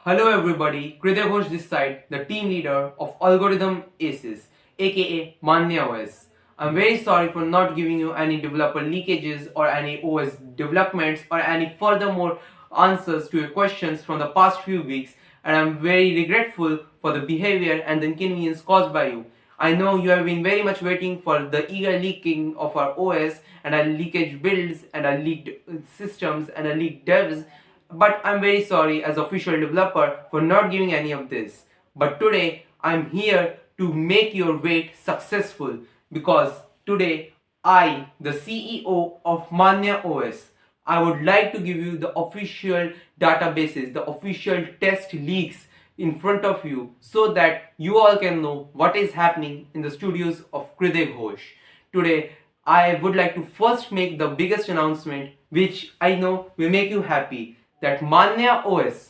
Hello everybody, Kriday Ghosh this side, the team leader of Algorithm Aces, aka MaanyaOS. I'm very sorry for not giving you any developer leakages or any OS developments or any furthermore answers to your questions from the past few weeks, and I'm very regretful for the behavior and the inconvenience caused by you. I know you have been very much waiting for the eager leaking of our OS and our leakage builds and our leaked systems and our leaked devs, but I'm very sorry as official developer for not giving any of this. But today I'm here to make your wait successful because today I, the CEO of MaanyaOS, I would like to give you the official databases, the official test leaks in front of you so that you all can know what is happening in the studios of Kriday Ghosh. Today I would like to first make the biggest announcement which I know will make you happy, that MaanyaOS,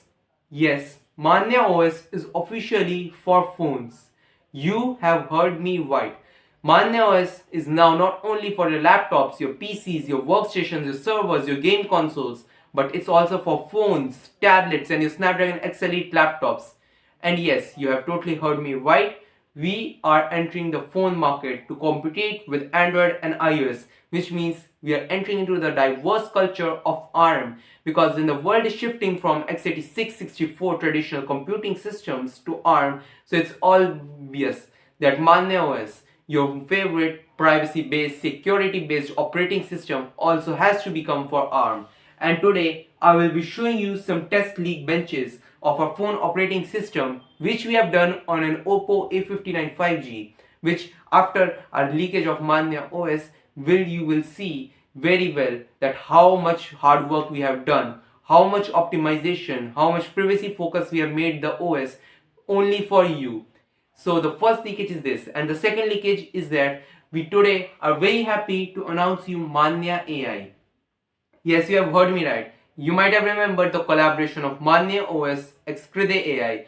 yes, MaanyaOS is officially for phones. You have heard me right. MaanyaOS is now not only for your laptops, your PCs, your workstations, your servers, your game consoles, but it's also for phones, tablets, and your Snapdragon X Elite laptops. And yes, you have totally heard me right. We are entering the phone market to compete with Android and iOS, which means we are entering into the diverse culture of ARM, because when the world is shifting from x86 64 traditional computing systems to ARM, so it's obvious that MaanyaOS, your favorite privacy-based, security-based operating system, also has to become for ARM. And today I will be showing you some test leak benches of our phone operating system which we have done on an Oppo A59 5G, which after our leakage of MaanyaOS you will see very well that how much hard work we have done, how much optimization, how much privacy focus we have made the OS only for you. So the first leakage is this, and the second leakage is that we today are very happy to announce you Maanya AI. Yes, you have heard me right. You might have remembered the collaboration of MaanyaOS x Kriday AI.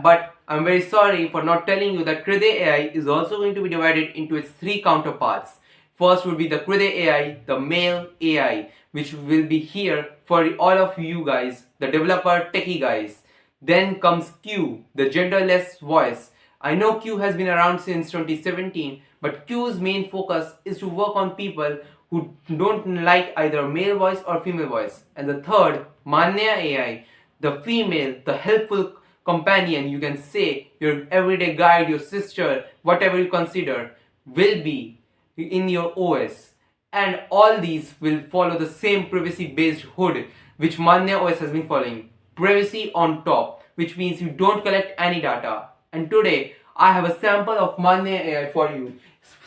But I'm very sorry for not telling you that Kriday AI is also going to be divided into its three counterparts. First would be the Kriday AI, the Male AI, which will be here for all of you guys, the developer techie guys. Then comes Q, the genderless voice. I know Q has been around since 2017, but Q's main focus is to work on people who don't like either male voice or female voice. And the third, Maanya AI, the female, the helpful companion, you can say, your everyday guide, your sister, whatever you consider, will be in your OS. And all these will follow the same privacy based hood which MaanyaOS has been following. Privacy on top, which means you don't collect any data. And today I have a sample of Maanya AI for you,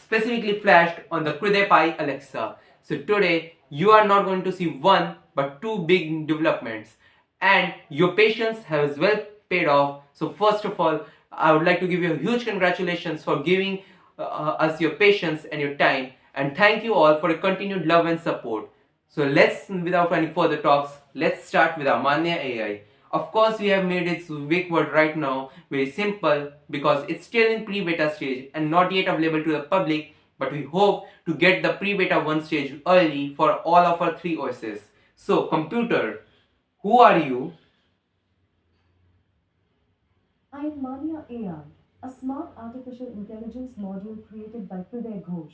specifically flashed on the Kriday Pi Alexa. So today you are not going to see one but two big developments, and your patience has well paid off. So first of all, I would like to give you a huge congratulations for giving us your patience and your time, and thank you all for your continued love and support. So let's, without any further talks, let's start with our Maanya AI. Of course, we have made its wake word right now very simple because it's still in pre-beta stage and not yet available to the public, but we hope to get the pre-beta 1 stage early for all of our three OSs. So computer, who are you? I'm Maanya AI, a smart artificial intelligence module created by Kriday Ghosh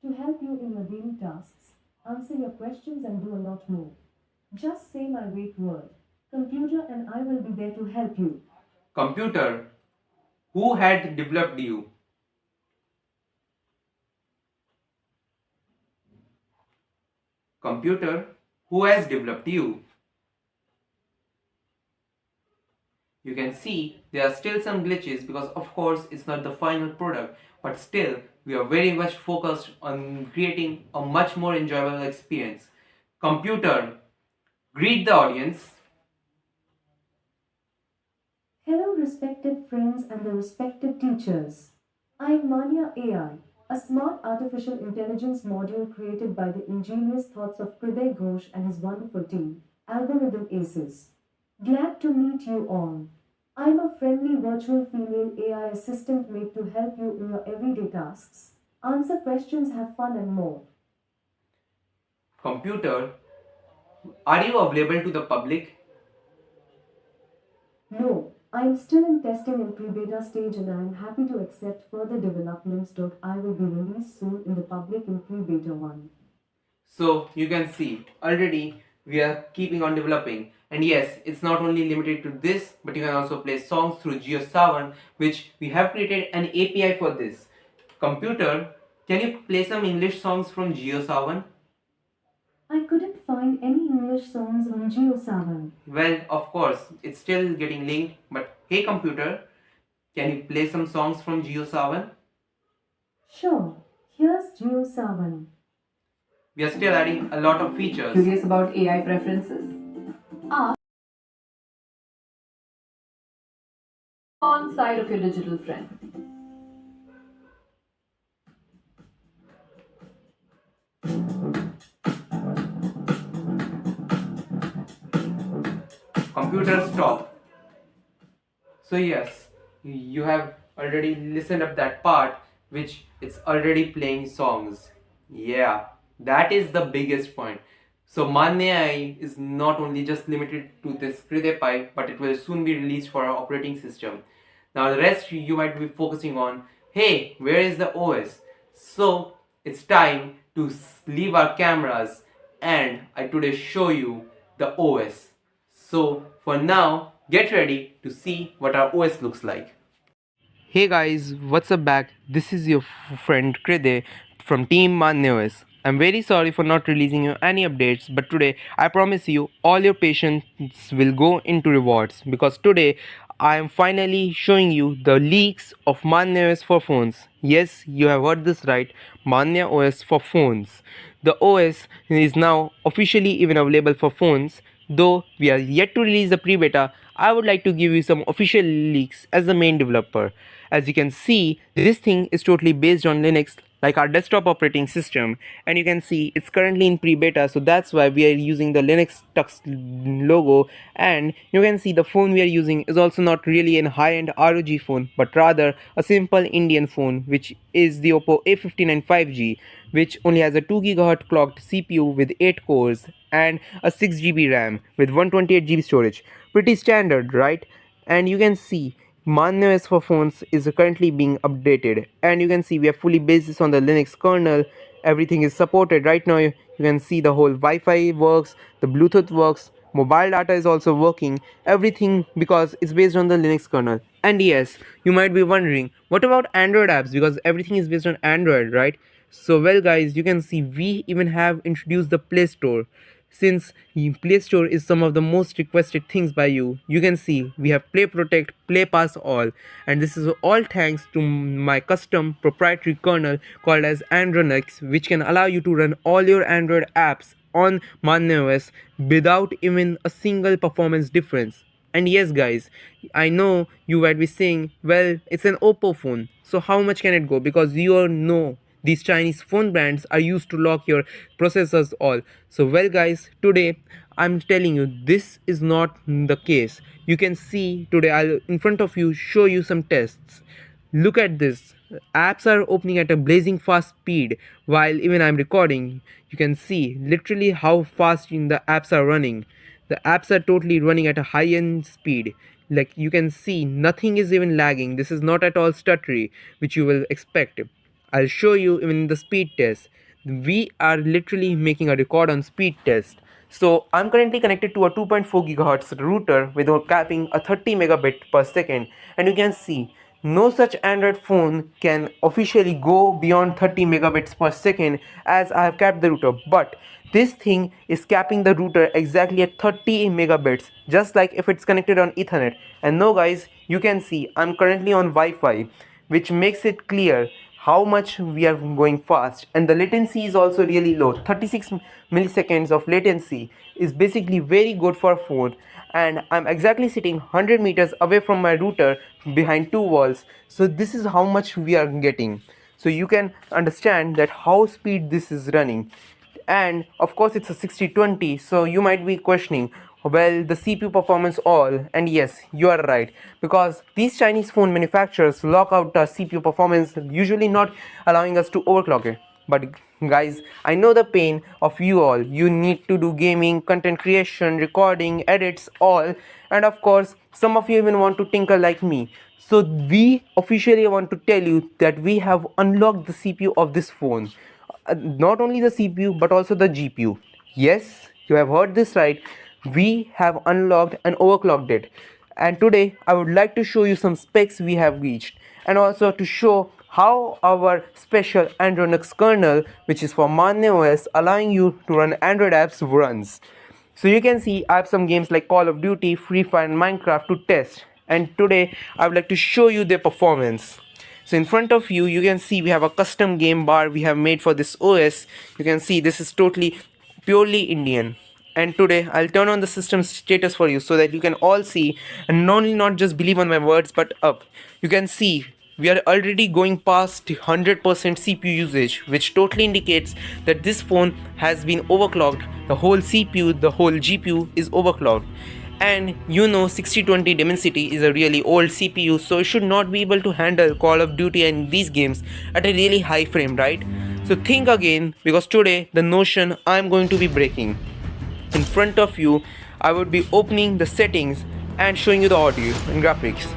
to help you in your daily tasks, answer your questions, and do a lot more. Just say my wake word, computer, and I will be there to help you. Computer, who had developed you? Computer, who has developed you? You can see there are still some glitches because of course it's not the final product, but still we are very much focused on creating a much more enjoyable experience. Computer, greet the audience. Hello, respected friends and the respected teachers. I'm Maanya AI, a smart artificial intelligence module created by the ingenious thoughts of Kriday Ghosh and his wonderful team, Algorithm Aces. Glad to meet you all. I'm a friendly virtual female AI assistant made to help you in your everyday tasks, answer questions, have fun, and more. Computer, are you available to the public? No, I'm still in testing and pre-beta stage and I'm happy to accept further developments. I will be released soon in the public in pre-beta 1. So you can see already we are keeping on developing, and yes, it's not only limited to this, but you can also play songs through GeoSavan, which we have created an API for this. Computer, can you play some English songs from GeoSavan? I couldn't find any English songs on GeoSavan. Well, of course, it's still getting linked, but hey computer, can you play some songs from GeoSavan? Sure, here's GeoSavan. We are still adding a lot of features. Curious about AI preferences? Ask on side of your digital friend. Computer stop. So yes, you have already listened up that part which it's already playing songs. Yeah, that is the biggest point. So Maanya AI is not only just limited to this Kriday pipe, but it will soon be released for our operating system. Now the rest you might be focusing on, hey, where is the OS? So it's time to leave our cameras and I today show you the OS. So for now, get ready to see what our OS looks like. Hey guys, what's up back? This is your friend Kriday from Team MaanyaOS. I'm very sorry for not releasing you any updates, but today I promise you all your patience will go into rewards because today I am finally showing you the leaks of MaanyaOS for phones. Yes, you have heard this right, MaanyaOS for phones. The OS is now officially even available for phones. Though we are yet to release the pre-beta, I would like to give you some official leaks as the main developer. As you can see, this thing is totally based on Linux like our desktop operating system, and you can see it's currently in pre-beta, so that's why we are using the Linux Tux logo. And you can see the phone we are using is also not really a high-end ROG phone, but rather a simple Indian phone, which is the Oppo A59 5G, which only has a 2 GHz clocked CPU with 8 cores and a 6 GB RAM with 128 GB storage. Pretty standard, right? And you can see MaanyaOS for phones is currently being updated, and you can see we are fully based on the Linux kernel. Everything is supported right now. You can see the whole Wi-Fi works, the Bluetooth works, mobile data is also working, everything because it's based on the Linux kernel. And yes, you might be wondering, what about Android apps, because everything is based on Android, right? So well guys, you can see we even have introduced the Play Store. Since Play Store is some of the most requested things by you can see we have Play Protect, Play Pass All, and this is all thanks to my custom proprietary kernel called as Andronix, which can allow you to run all your Android apps on MaanyaOS without even a single performance difference. And yes guys, I know you might be saying, well, it's an Oppo phone, so how much can it go? Because you all know these Chinese phone brands are used to lock your processors all. So well guys, today I'm telling you this is not the case. You can see today I'll in front of you show you some tests. Look at this. Apps are opening at a blazing fast speed while even I'm recording. You can see literally how fast the apps are running. The apps are totally running at a high end speed. Like you can see nothing is even lagging. This is not at all stuttery, which you will expect. I'll show you even the speed test. We are literally making a record on speed test. So I'm currently connected to a 2.4 GHz router with a capping a 30 megabit per second, and you can see no such Android phone can officially go beyond 30 megabits per second as I have capped the router, but this thing is capping the router exactly at 30 megabits, just like if it's connected on Ethernet. And no guys, you can see I'm currently on Wi-Fi, which makes it clear how much we are going fast, and the latency is also really low. 36 milliseconds of latency is basically very good for a phone, and I'm exactly sitting 100 meters away from my router behind two walls. So this is how much we are getting, so you can understand that how speed this is running. And of course it's a 6020, so you might be questioning, well, the CPU performance all, and yes, you are right, because these Chinese phone manufacturers lock out the CPU performance, usually not allowing us to overclock it. But guys, I know the pain of you all. You need to do gaming, content creation, recording, edits, all, and of course Some of you even want to tinker like me. So we officially want to tell you that we have unlocked the CPU of this phone. Not only the CPU but also the GPU. Yes, you have heard this right. We have unlocked and overclocked it. And today I would like to show you some specs we have reached, and also to show how our special Android kernel, which is for MaanyaOS, allowing you to run Android apps, runs. So you can see I have some games like Call of Duty, Free Fire and Minecraft to test, and today I would like to show you their performance. So in front of you, you can see we have a custom game bar we have made for this OS. You can see this is totally purely Indian. And today I'll turn on the system status for you so that you can all see and not just believe on my words but up. You can see we are already going past 100% CPU usage, which totally indicates that this phone has been overclocked. The whole CPU, the whole GPU is overclocked. And you know 6020 Dimensity is a really old CPU, so it should not be able to handle Call of Duty and these games at a really high frame, right? So think again, because today the notion I'm going to be breaking. In front of you, I would be opening the settings and showing you the audio and graphics.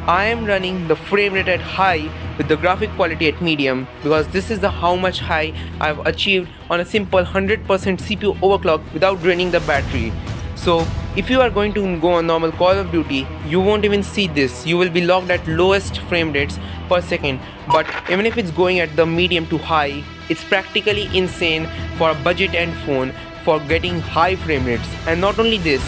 I am running the frame rate at high with the graphic quality at medium, because this is the how much high I've achieved on a simple 100% CPU overclock without draining the battery. So if you are going to go on normal Call of Duty, you won't even see this. You will be locked at lowest frame rates per second. But even if it's going at the medium to high, it's practically insane for a budget end phone for getting high frame rates. And not only this,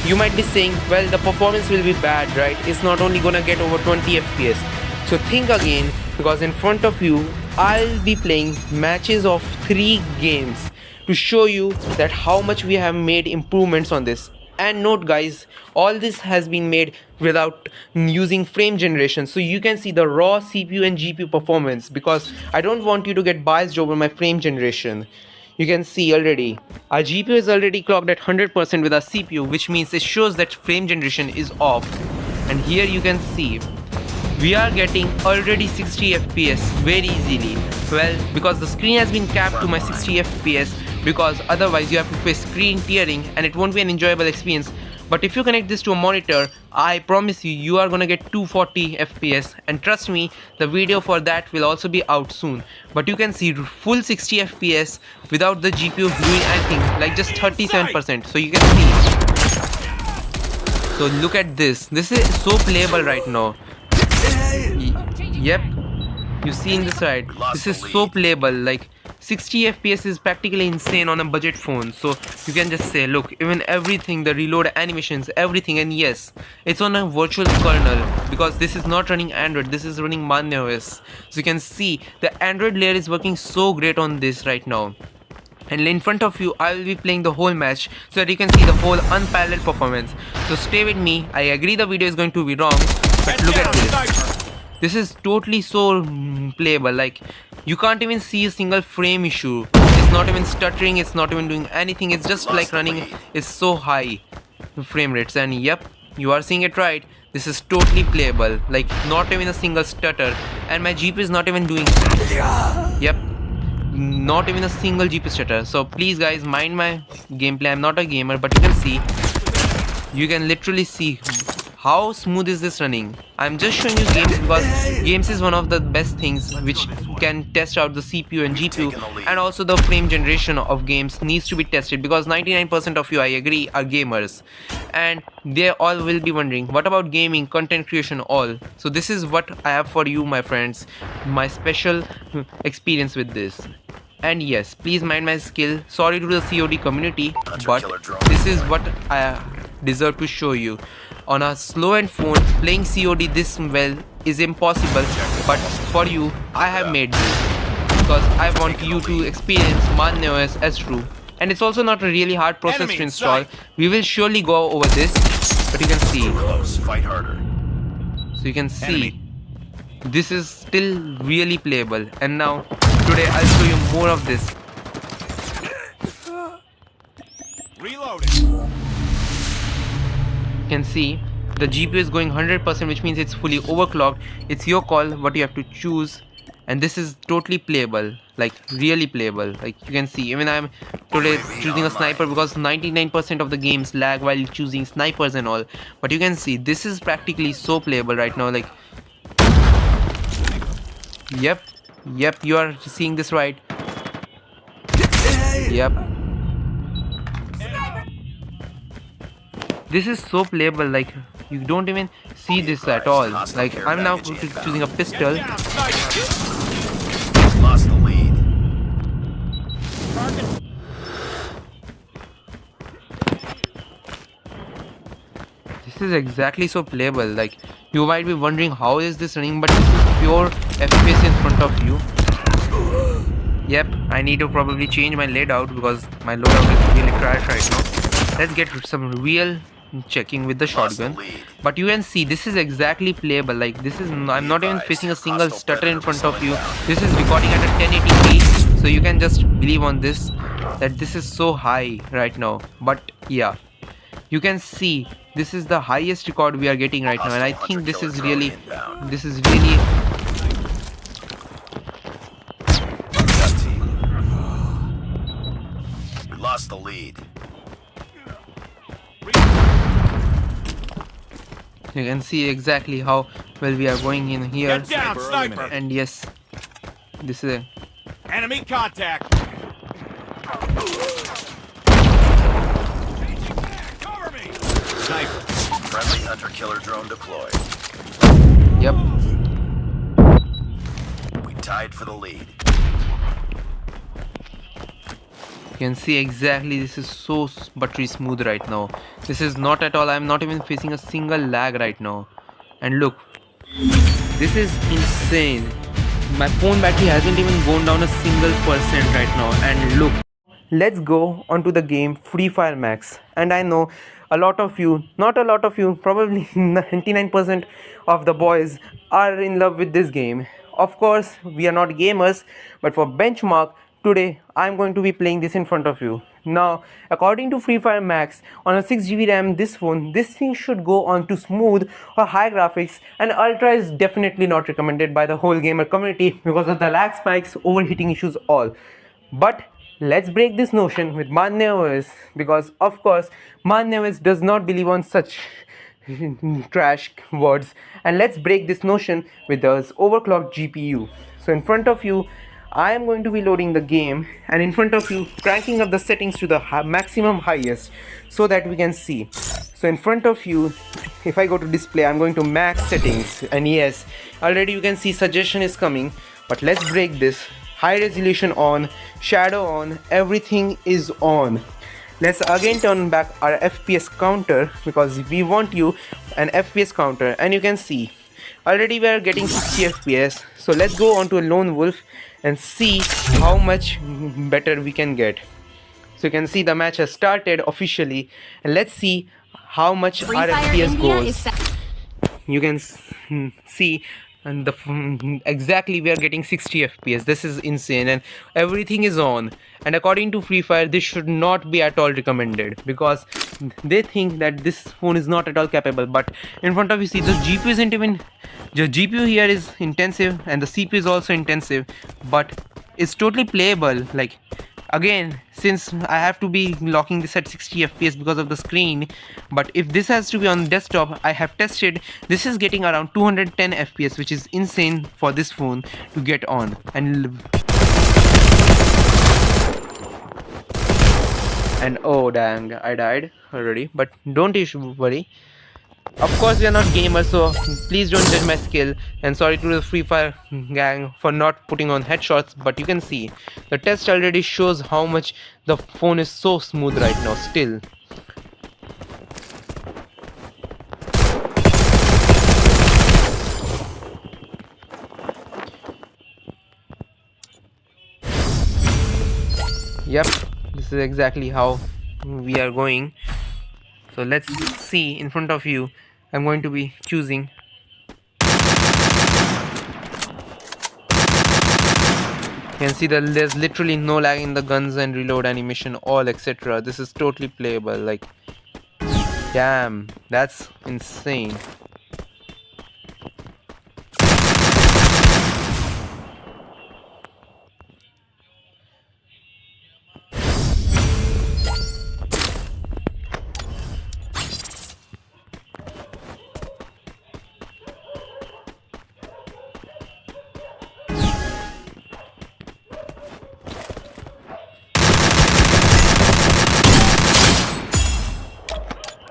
you might be saying, well, the performance will be bad, right? It's not only gonna get over 20 FPS. So think again, because in front of you, I'll be playing matches of 3 games to show you that how much we have made improvements on this. And note guys, all this has been made without using frame generation, so you can see the raw CPU and GPU performance, because I don't want you to get biased over my frame generation. You can see already our GPU is already clocked at 100% with our CPU, which means it shows that frame generation is off. And here you can see we are getting already 60 FPS very easily. Well, because the screen has been capped to my 60 FPS, because otherwise you have to face screen tearing and it won't be an enjoyable experience. But if you connect this to a monitor, I promise you, you are gonna get 240 FPS, and trust me, the video for that will also be out soon. But you can see full 60 FPS without the GPU doing anything, like just 37%. So you can see. So look at this. This is so playable right now. Yep, you see in this right, this is so playable. Like 60 FPS is practically insane on a budget phone. So you can just say, look, even everything, the reload animations, everything. And yes, it's on a virtual kernel, because this is not running Android, this is running MaanyaOS. So you can see the Android layer is working so great on this right now. And in front of you, I will be playing the whole match so that you can see the whole unparalleled performance. So stay with me. I agree the video is going to be wrong, but look at this. This is totally so playable. Like, you can't even see a single frame issue. It's not even stuttering, it's not even doing anything. It's just like running. It's so high frame rates. And yep, you are seeing it right. This is totally playable. Like, not even a single stutter. And my GPU is not even doing. Yep, not even a single GPU stutter. So please guys, mind my gameplay. I'm not a gamer, but you can see, you can literally see how smooth is this running. I'm just showing you games because games is one of the best things which can test out the CPU and GPU, and also the frame generation of games needs to be tested, because 99% of you, I agree, are gamers, and they all will be wondering, what about gaming, content creation, all. So this is what I have for you, my friends, my special experience with this. And yes, please mind my skill. Sorry to the COD community, but this is what I deserve to show you. On a slow end phone, playing COD this well is impossible, but for you, I have made this, because I want you to experience MaanyaOS as true. And it's also not a really hard process to install. We will surely go over this, but you can see. So you can see, this is still really playable. And now, today I'll show you more of this. Reloading. You can see the GPU is going 100%, which means it's fully overclocked. It's your call what you have to choose. and this is totally playable, like really playable. Like you can see, even I'm today choosing a sniper because 99% of the games lag while choosing snipers and all, but you can see this is practically so playable right now. Like yep, you are seeing this right. Yep, this is so playable, like you don't even see this at all. Like I'm now choosing a pistol. Lost the lead. This is exactly so playable. Like you might be wondering how is this running, but this is pure FPS in front of you. Yep, I need to probably change my layout because my loadout is really trash right now. Let's get some real checking with the shotgun. But you can see this is exactly playable. Like this is I'm not even facing a single stutter in front of you. This is recording at a 1080p, so you can just believe on this that this is so high right now. But yeah, you can see this is the highest record we are getting right now, and I think this is really We lost the lead. you can see exactly how well we are going in here. Get down, sniper! And yes, this is Enemy contact! Cover me! Sniper! Friendly hunter-killer drone deployed. yep. We tied for the lead. You can see exactly this is so buttery smooth right now. This is not at all, I'm not even facing a single lag right now. And look, this is insane. My phone battery hasn't even gone down a single percent right now. And look, let's go onto the game Free Fire Max. And I know a lot of you, not a lot of you, probably 99% of the boys are in love with this game. Of course, we are not gamers, but for benchmark, today I'm going to be playing this in front of you. Now, according to Free Fire Max, on a 6GB RAM this thing should go on to smooth or high graphics, and ultra is definitely not recommended by the whole gamer community because of the lag spikes, overheating issues all. But let's break this notion with MaanyaOS, because of course MaanyaOS does not believe on such trash words, and let's break this notion with this overclocked GPU. So in front of you I am going to be loading the game, and in front of you cranking up the settings to the maximum highest so that we can see. So in front of you, if I go to display, I'm going to max settings, and yes, already you can see suggestion is coming. But let's break this. High resolution on, shadow on, everything is on. Let's again turn back our FPS counter because we want you an FPS counter, and you can see already we are getting 60 FPS. So let's go on to a lone wolf and see how much better we can get. So you can see the match has started officially, and let's see how much our FPS goes. You can see, and exactly we are getting 60 FPS. This is insane, and everything is on. And according to Free Fire, this should not be at all recommended because they think that this phone is not at all capable. But in front of you, see the GPU isn't even, the GPU here is intensive and the CPU is also intensive, but it's totally playable. Like again, since I have to be locking this at 60 FPS because of the screen, but if this has to be on desktop, I have tested, this is getting around 210 FPS, which is insane for this phone to get on. And oh dang, I died already, but don't worry. Of course we are not gamers, so please don't judge my skill, and sorry to the Free Fire gang for not putting on headshots. But you can see the test already shows how much the phone is so smooth right now still. Yep, this is exactly how we are going. So let's see, in front of you I'm going to be choosing. You can see that there's literally no lag in the guns and reload animation, all etc. This is totally playable. Like damn, that's insane.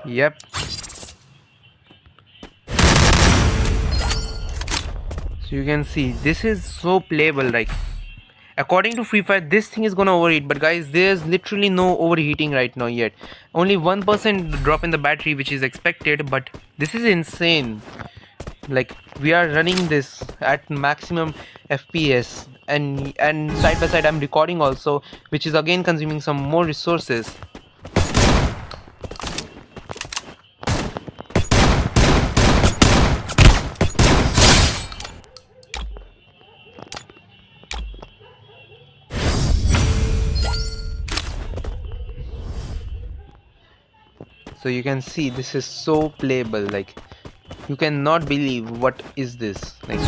Yep. So you can see this is so playable. Like according to Free Fire, this thing is gonna overheat. But guys, there's literally no overheating right now yet. Only 1% drop in the battery, which is expected. But this is insane. Like we are running this at maximum FPS, and side by side I'm recording also, which is again consuming some more resources. So you can see this is so playable. Like you cannot believe what is this. Like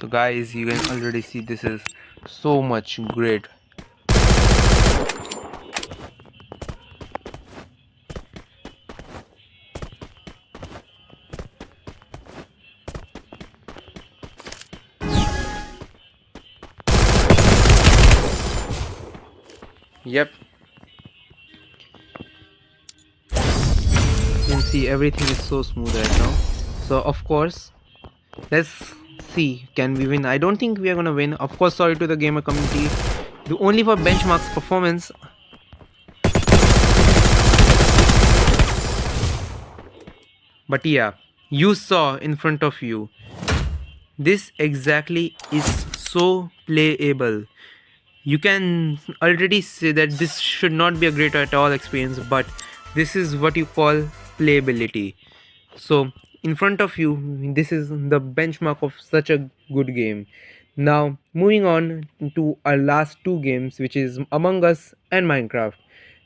so guys, you can already see this is so much great. Yep. You can see everything is so smooth right now. So of course, let's see, can we win? I don't think we are gonna win. Of course, sorry to the gamer community. The only for benchmarks performance. But yeah, you saw in front of you. This exactly is so playable. You can already say that this should not be a great at all experience, but this is what you call playability. So in front of you, this is the benchmark of such a good game. Now moving on to our last two games, which is Among Us and Minecraft.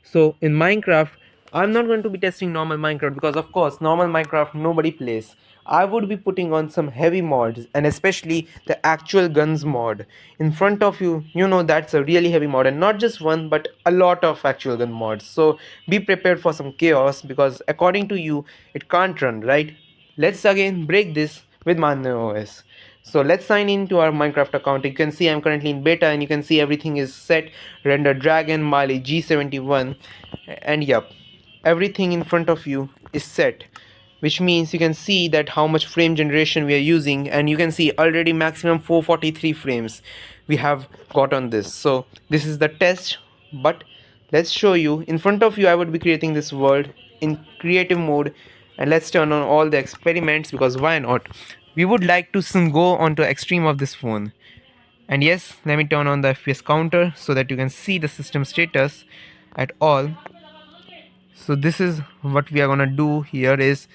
So in Minecraft, I'm not going to be testing normal Minecraft because of course normal Minecraft nobody plays. I would be putting on some heavy mods, and especially the actual guns mod. In front of you, you know that's a really heavy mod, and not just one but a lot of actual gun mods. So be prepared for some chaos because according to you it can't run, right? Let's again break this with MaanyaOS. So let's sign into our Minecraft account. You can see I'm currently in beta, and you can see everything is set. Render Dragon, Mali G71, and yep, everything in front of you is set, which means you can see that how much frame generation we are using, and you can see already maximum 443 frames we have got on this. So this is the test, but let's show you. In front of you I would be creating this world in creative mode, and let's turn on all the experiments because why not? We would like to go on to extreme of this phone. And yes, let me turn on the FPS counter so that you can see the system status at all. So this is what we are gonna do here is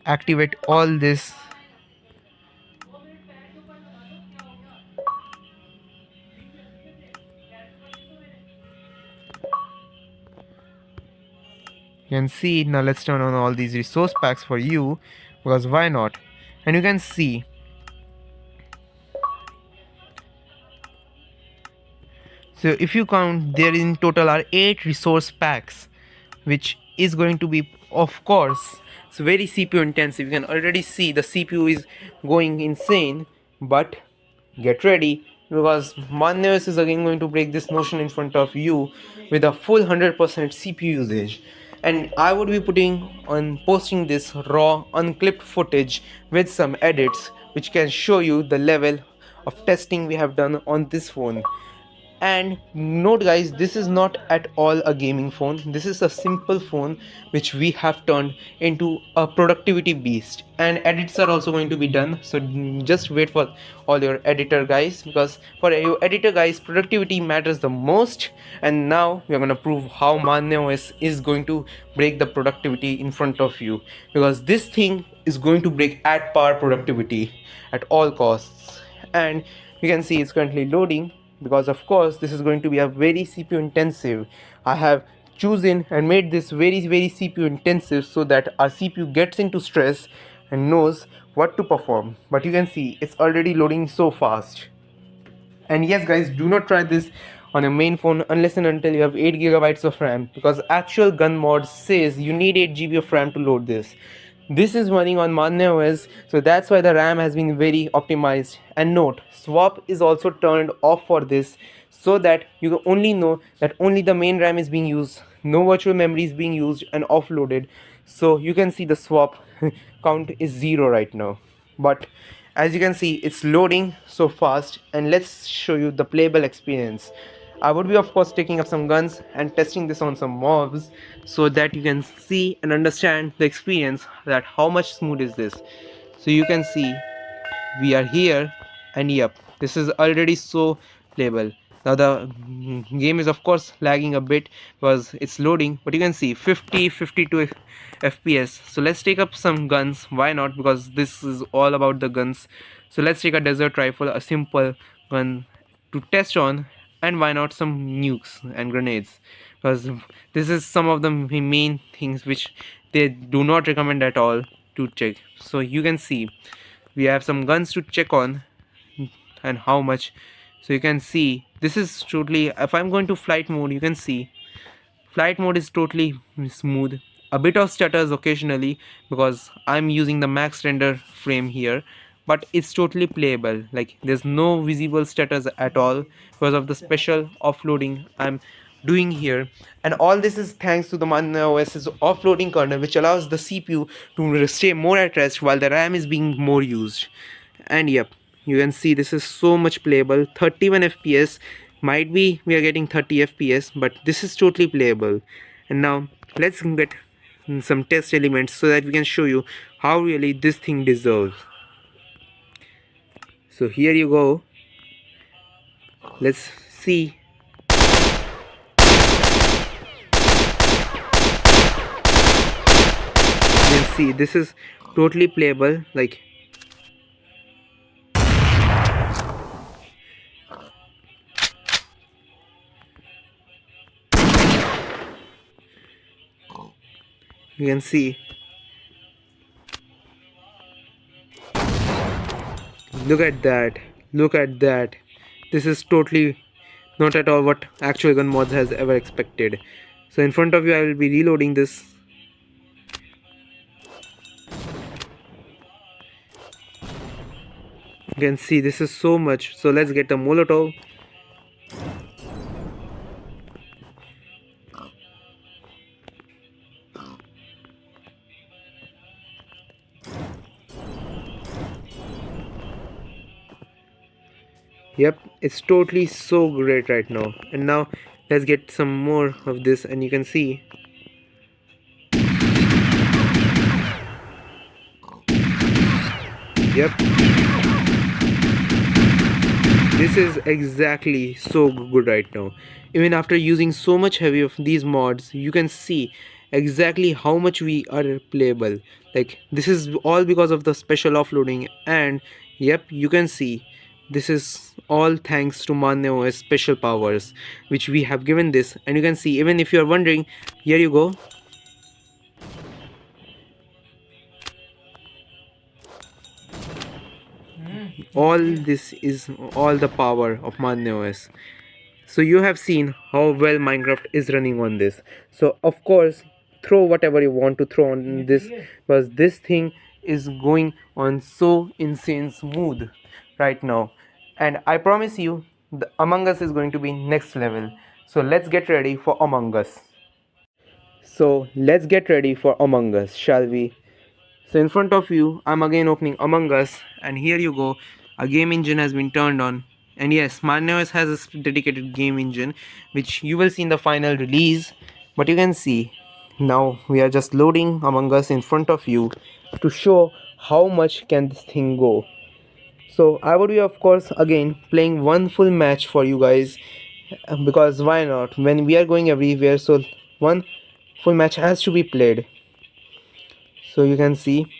activate all this. You can see. Now let's turn on all these resource packs for you because why not? And you can see, so if you count, there in total are 8 resource packs, which is going to be of course it's very CPU intensive. You can already see the CPU is going insane, but get ready because MaanyaOS is again going to break this notion in front of you with a full 100% CPU usage. And I would be posting this raw unclipped footage with some edits which can show you the level of testing we have done on this phone. And note guys, this is not at all a gaming phone. This is a simple phone which we have turned into a productivity beast, and edits are also going to be done. So just wait for all your editor guys, because for your editor guys productivity matters the most. And now we are going to prove how MaanyaOS is going to break the productivity in front of you, because this thing is going to break at par productivity at all costs. And you can see it's currently loading, because of course this is going to be a very CPU intensive. I have chosen and made this very CPU intensive so that our CPU gets into stress and knows what to perform, but you can see it's already loading so fast. And yes guys, do not try this on a main phone unless and until you have 8 gigabytes of RAM, because actual gun mod says you need 8 GB of RAM to load this. This is running on MaanyaOS, so that's why the RAM has been very optimized. And note, swap is also turned off for this, so that you only know that only the main RAM is being used, no virtual memory is being used and offloaded. So you can see the swap count is 0 right now. But as you can see, it's loading so fast, and let's show you the playable experience. I would be of course taking up some guns and testing this on some mobs, so that you can see and understand the experience, that how much smooth is this. So you can see we are here, and yep, this is already so playable. Now the game is of course lagging a bit because it's loading, but you can see 52 fps. So let's take up some guns, why not, because this is all about the guns. So let's take a desert rifle, a simple gun to test on, and why not some nukes and grenades, because this is some of the main things which they do not recommend at all to check. So you can see we have some guns to check on and how much. So you can see this is totally, if I'm going to flight mode, you can see flight mode is totally smooth. A bit of stutters occasionally because I'm using the max render frame here, but it's totally playable. Like there's no visible stutters at all because of the special offloading I'm doing here. And all this is thanks to the MaanyaOS's offloading kernel, which allows the CPU to stay more at rest while the RAM is being more used. And yep, you can see this is so much playable. 31 fps, might be we are getting 30 fps, but this is totally playable. And now let's get some test elements so that we can show you how really this thing deserves. So here you go, let's see. You can see this is totally playable. Like you can see, look at that, look at that. This is totally not at all what actual gun mods has ever expected. So in front of you I will be reloading this. You can see this is so much. So let's get the Molotov. Yep, it's totally so great right now. And now let's get some more of this, and you can see yep, this is exactly so good right now. Even after using so much heavy of these mods, you can see exactly how much we are playable. Like this is all because of the special offloading. And yep, you can see this is all thanks to MaanyaOS special powers which we have given this. And you can see, even if you are wondering, here you go. All this is all the power of MaanyaOS. So you have seen how well Minecraft is running on this. So of course throw whatever you want to throw on this, because this thing is going on so insane smooth right now. And I promise you the Among Us is going to be next level. So let's get ready for Among Us. So let's get ready for Among Us, shall we? So in front of you, I'm again opening Among Us, and here you go. A game engine has been turned on. And yes, MaanyaOS has a dedicated game engine, which you will see in the final release. But you can see, now we are just loading Among Us in front of you to show how much can this thing go. So I would be of course again playing one full match for you guys, because why not, when we are going everywhere, so one full match has to be played. So you can see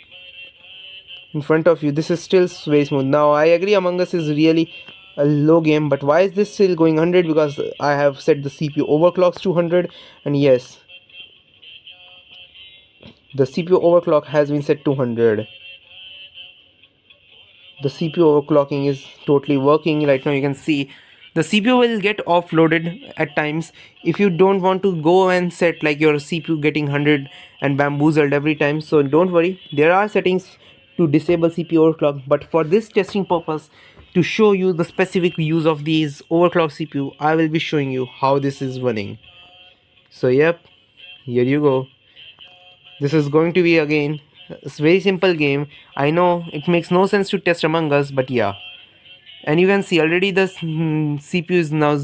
in front of you, this is still very smooth. Now I agree Among Us is really a low game, but why is this still going 100? Because I have set the CPU overclocks to 100. And yes, the CPU overclock has been set to 100. the CPU overclocking is totally working. Right now you can see the CPU will get offloaded at times if you don't want to go and set like your CPU getting 100 and bamboozled every time. So don't worry, there are settings to disable CPU overclock, but for this testing purpose, to show you the specific use of these overclock CPU, I will be showing you how this is running. So yep, here you go. This is going to be again a very simple game. I know it makes no sense to test Among Us, but yeah. And you can see already the CPU is now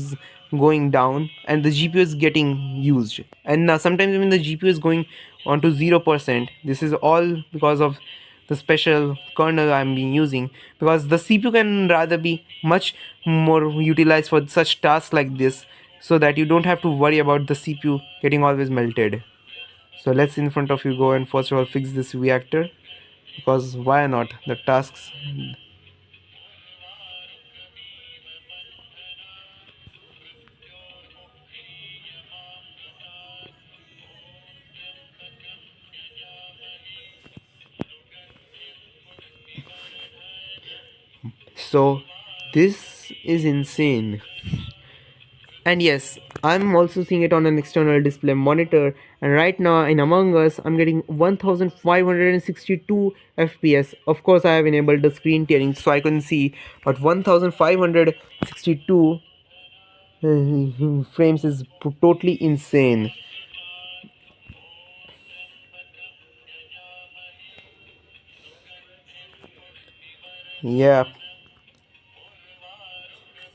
going down and the GPU is getting used. And now sometimes even the GPU is going on to 0%. This is all because of the special kernel I'm being using, because the CPU can rather be much more utilized for such tasks like this, so that you don't have to worry about the CPU getting always melted. So let's in front of you go and first of all fix this reactor, because why not? The tasks. So this is insane. And yes, I'm also seeing it on an external display monitor, and right now in Among Us I'm getting 1562 FPS. Of course I have enabled the screen tearing so I couldn't see, but 1562 frames is totally insane. Yeah,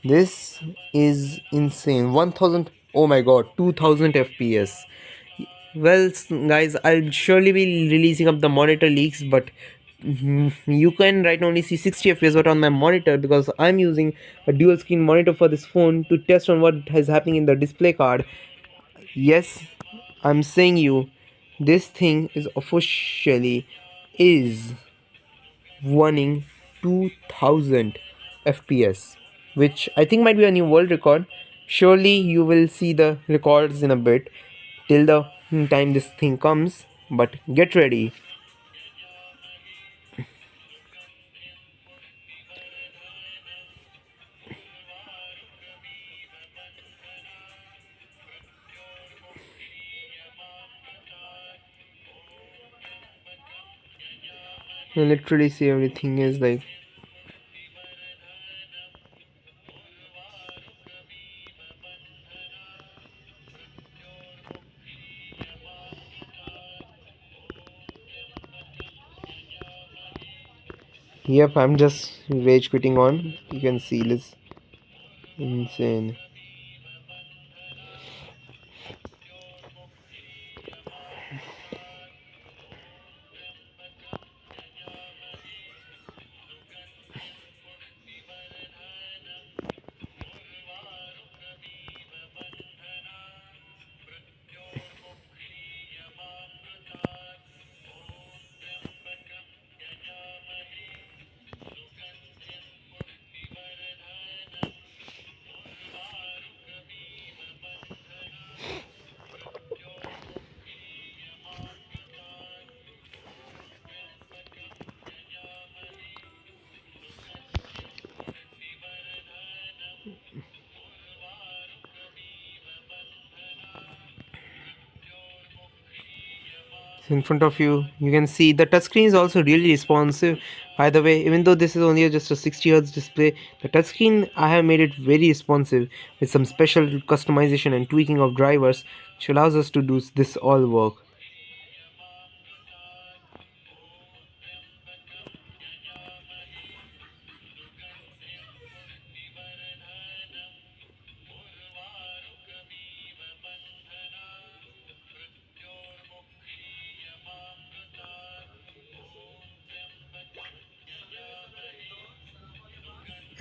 this is insane. 1000, oh my god, 2000 FPS. Well, guys, I'll surely be releasing up the monitor leaks, but you can right now only see 60 FPS but on my monitor, because I'm using a dual screen monitor for this phone to test on what is happening in the display card. Yes, I'm saying you, this thing is officially is running 2000 FPS, which I think might be a new world record. Surely you will see the records in a bit till the time this thing comes, but get ready. You literally see everything is like, yep, I'm just rage quitting on. You can see this insane. In front of you, you can see the touchscreen is also really responsive. By the way, even though this is only just a 60 Hz display, the touchscreen I have made it very responsive with some special customization and tweaking of drivers, which allows us to do this all work.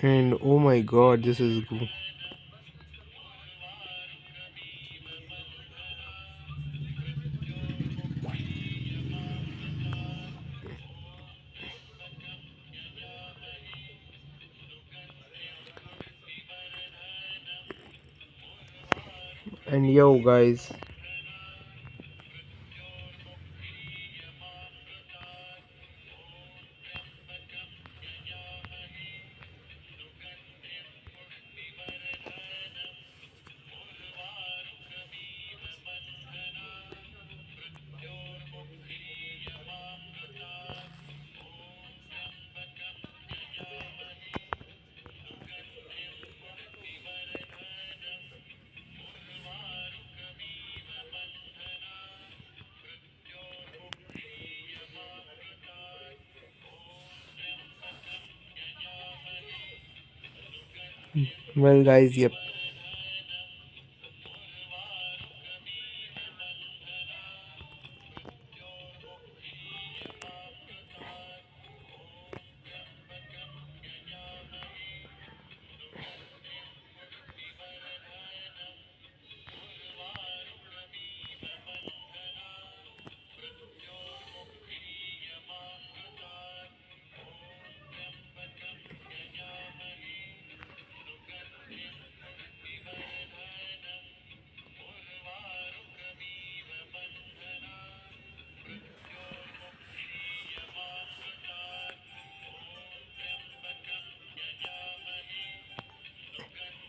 And oh my god, this is good. And yo guys, Well, guys, yep.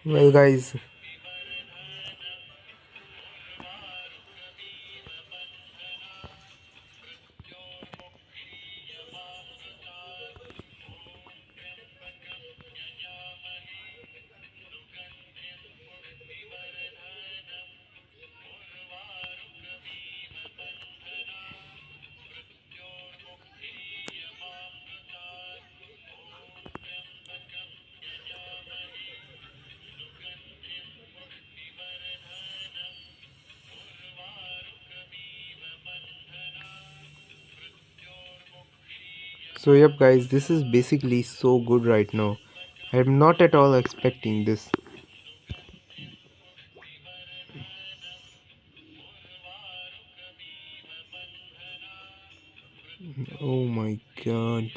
Well, guys, so yep, guys, this is basically so good right now. I'm not at all expecting this. Oh my god.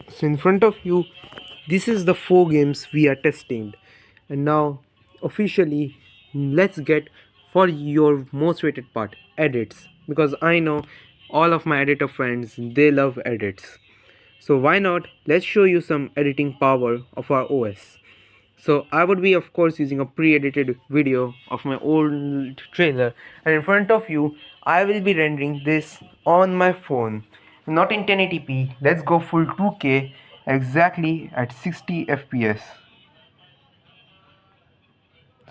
So in front of you, this is the 4 games we are testing. And now officially, let's get for your most rated part, edits, because I know all of my editor friends, they love edits. So why not, let's show you some editing power of our OS. So I would be of course using a pre-edited video of my old trailer, and in front of you I will be rendering this on my phone, not in 1080p. Let's go full 2K exactly at 60 fps.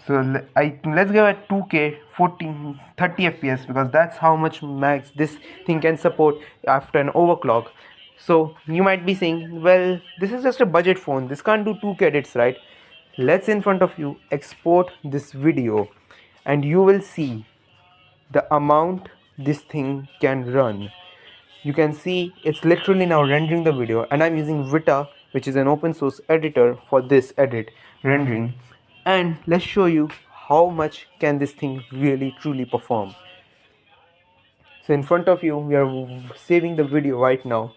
So let's go at 2K 14 30 fps, because that's how much max this thing can support after an overclock. So you might be saying, well, this is just a budget phone, this can't do 2K edits, right? Let's in front of you export this video, and you will see the amount this thing can run. You can see it's literally now rendering the video, and I'm using Vita, which is an open source editor, for this edit rendering. And let's show you how much can this thing really truly perform. So in front of you we are saving the video right now,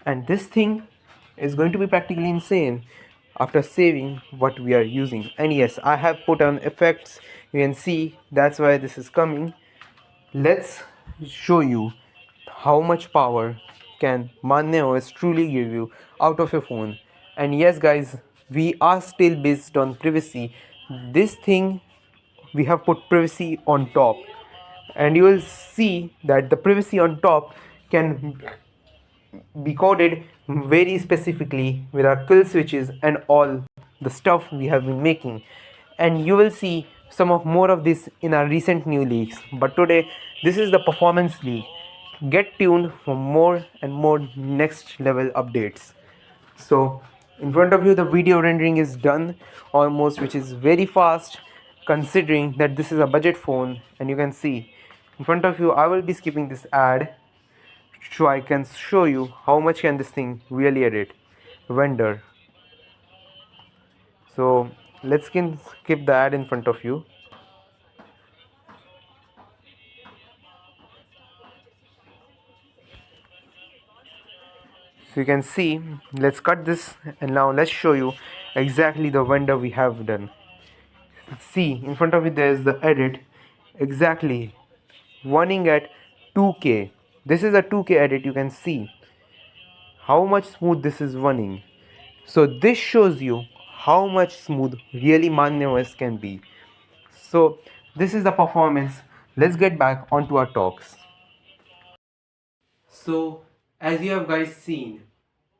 and this thing is going to be practically insane after saving what we are using. And yes, I have put on effects, you can see that's why this is coming. Let's show you how much power can MaanyaOS truly give you out of your phone. And yes guys, we are still based on privacy. This thing, we have put privacy on top, and you will see that the privacy on top can be coded very specifically with our kill switches and all the stuff we have been making. And you will see some of more of this in our recent new leaks, but today this is the performance leak. Get tuned for more and more next level updates. So in front of you the video rendering is done almost, which is very fast considering that this is a budget phone. And you can see in front of you I will be skipping this ad so I can show you how much can this thing really edit. Vendor. So let's skip the ad in front of you. So you can see, let's cut this, and now let's show you exactly the vendor we have done. See in front of you there is the edit, exactly running at 2K. This is a 2K edit. You can see how much smooth this is running. So this shows you how much smooth really MaanyaOS can be. So this is the performance. Let's get back onto our talks. So as you have guys seen,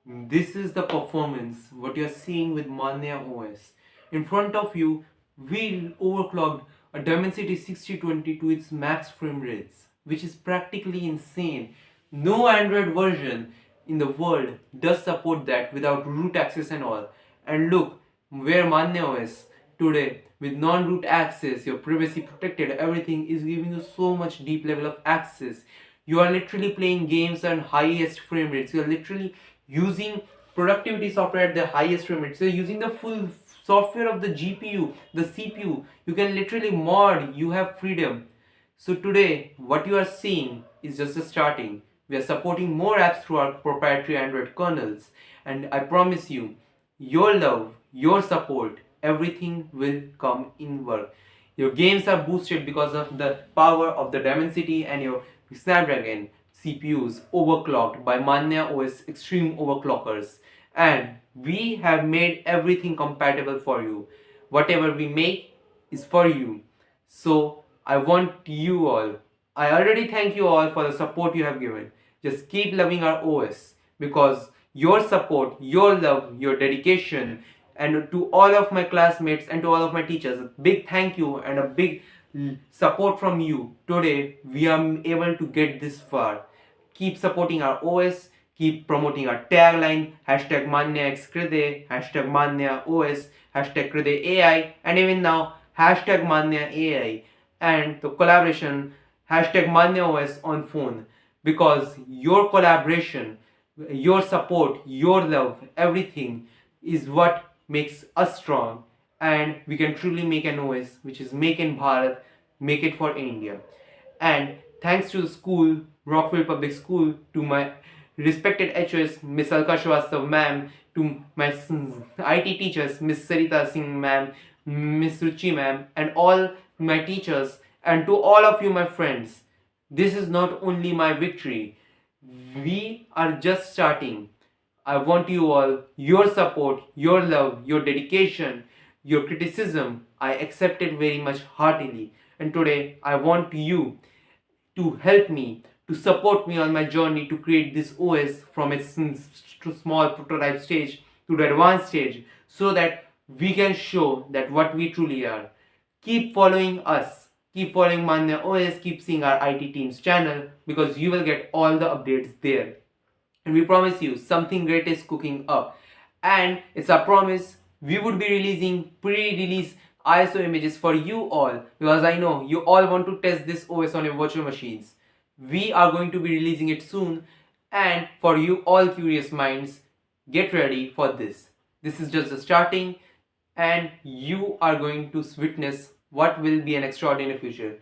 this is the performance what you're seeing with MaanyaOS. In front of you, we overclocked a Dimensity 6020 to its max frame rates, which is practically insane. No Android version in the world does support that without root access and all. And look where MaanyaOS today with non-root access, your privacy protected, everything is giving you so much deep level of access. You are literally playing games on highest frame rates. You are literally using productivity software at the highest frame rates. So using the full software of the GPU, the CPU, you can literally mod, you have freedom. So today, what you are seeing is just a starting. We are supporting more apps through our proprietary Android kernels. And I promise you, your love, your support, everything will come in work. Your games are boosted because of the power of the Dimensity and your Snapdragon CPUs overclocked by MaanyaOS extreme overclockers. And we have made everything compatible for you. Whatever we make is for you. So I want you all, I already thank you all for the support you have given. Just keep loving our OS because your support, your love, your dedication, and to all of my classmates and to all of my teachers, a big thank you and a big support from you. Today we are able to get this far. Keep supporting our OS, keep promoting our tagline, hashtag MaanyaX Kriday, hashtag MaanyaOS, hashtag Kriday AI, and even now, hashtag Maanya AI, and the collaboration, hashtag MaanyaOS on phone. Because your collaboration, your support, your love, everything is what makes us strong, and we can truly make an OS which is make in Bharat, make it for India. And thanks to the school, Rockville Public School, to my respected HOS, Miss Alka Srivastav ma'am, to my IT teachers, Miss Sarita Singh ma'am, Miss Ruchi ma'am, and all my teachers, and to all of you, my friends. This is not only my victory. We are just starting. I want you all, your support, your love, your dedication, your criticism. I accept it very much heartily. And today I want you to help me, to support me on my journey to create this OS from its small prototype stage to the advanced stage so that we can show that what we truly are. Keep following us. Keep following MaanyaOS. Keep seeing our IT team's channel because you will get all the updates there. And we promise you something great is cooking up. And it's our promise we would be releasing pre-release ISO images for you all because I know you all want to test this OS on your virtual machines. We are going to be releasing it soon, and for you all curious minds, get ready for this. This is just the starting, and you are going to witness what will be an extraordinary future.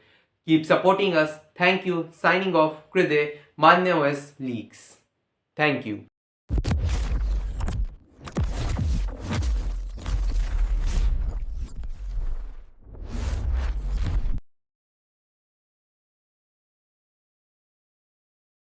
Keep supporting us. Thank you. Signing off, Kriday, MaanyaOS Leaks. Thank you.